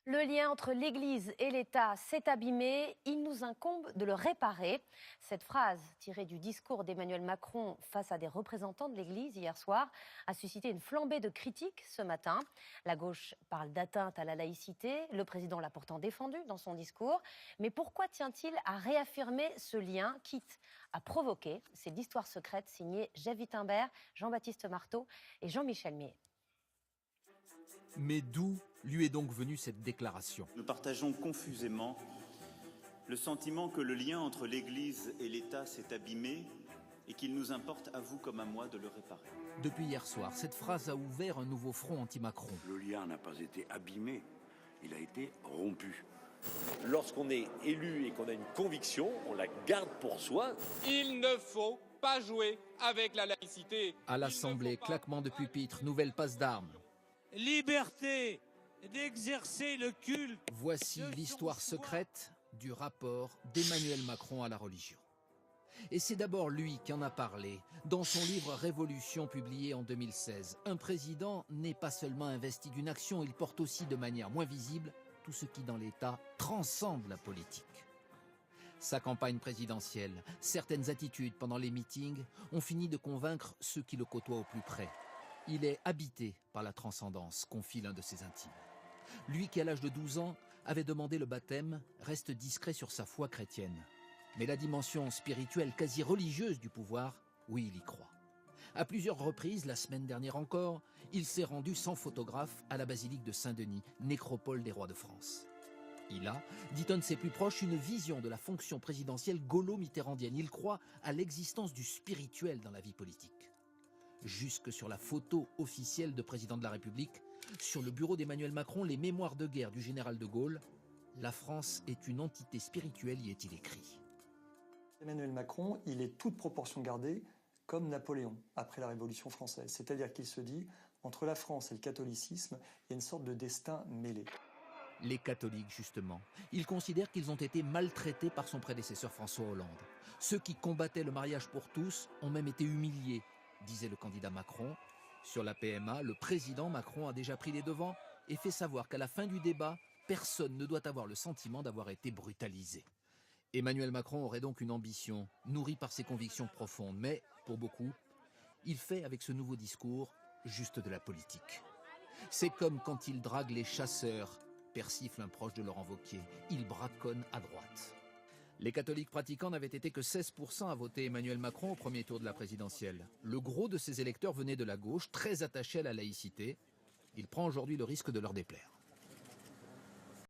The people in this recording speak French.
Le lien entre l'Église et l'État s'est abîmé, il nous incombe de le réparer. Cette phrase, tirée du discours d'Emmanuel Macron face à des représentants de l'Église hier soir, a suscité une flambée de critiques ce matin. La gauche parle d'atteinte à la laïcité, le président l'a pourtant défendu dans son discours. Mais pourquoi tient-il à réaffirmer ce lien, quitte à provoquer? C'est l'histoire secrète signée Jeff Wittenberg, Jean-Baptiste Marteau et Jean-Michel Mier. Mais d'où lui est donc venue cette déclaration? Nous partageons confusément le sentiment que le lien entre l'Église et l'État s'est abîmé et qu'il nous importe, à vous comme à moi, de le réparer. Depuis hier soir, cette phrase a ouvert un nouveau front anti-Macron. Le lien n'a pas été abîmé, il a été rompu. Lorsqu'on est élu et qu'on a une conviction, on la garde pour soi. Il ne faut pas jouer avec la laïcité. À l'Assemblée, claquement de pupitre, nouvelle passe d'armes. Liberté d'exercer le culte. Voici l'histoire secrète du rapport d'Emmanuel Macron à la religion. Et c'est d'abord lui qui en a parlé dans son livre Révolution publié en 2016. Un président n'est pas seulement investi d'une action, il porte aussi de manière moins visible tout ce qui dans l'État transcende la politique. Sa campagne présidentielle, certaines attitudes pendant les meetings ont fini de convaincre ceux qui le côtoient au plus près. Il est habité par la transcendance, confie l'un de ses intimes. Lui qui, à l'âge de 12 ans, avait demandé le baptême, reste discret sur sa foi chrétienne. Mais la dimension spirituelle, quasi religieuse du pouvoir, oui, il y croit. À plusieurs reprises, la semaine dernière encore, il s'est rendu sans photographe à la basilique de Saint-Denis, nécropole des rois de France. Il a, dit un de ses plus proches, une vision de la fonction présidentielle gaulo-mitterrandienne. Il croit à l'existence du spirituel dans la vie politique. Jusque sur la photo officielle de président de la République, sur le bureau d'Emmanuel Macron, les mémoires de guerre du général de Gaulle, la France est une entité spirituelle, y est-il écrit. Emmanuel Macron, il est toute proportion gardée comme Napoléon après la Révolution française. C'est-à-dire qu'il se dit, entre la France et le catholicisme, il y a une sorte de destin mêlé. Les catholiques, justement, ils considèrent qu'ils ont été maltraités par son prédécesseur François Hollande. Ceux qui combattaient le mariage pour tous ont même été humiliés, disait le candidat Macron. Sur la PMA, le président Macron a déjà pris les devants et fait savoir qu'à la fin du débat, personne ne doit avoir le sentiment d'avoir été brutalisé. Emmanuel Macron aurait donc une ambition, nourrie par ses convictions profondes, mais, pour beaucoup, il fait avec ce nouveau discours juste de la politique. C'est comme quand il drague les chasseurs, persifle un proche de Laurent Wauquiez, il braconne à droite. Les catholiques pratiquants n'avaient été que 16% à voter Emmanuel Macron au premier tour de la présidentielle. Le gros de ses électeurs venait de la gauche, très attaché à la laïcité. Il prend aujourd'hui le risque de leur déplaire.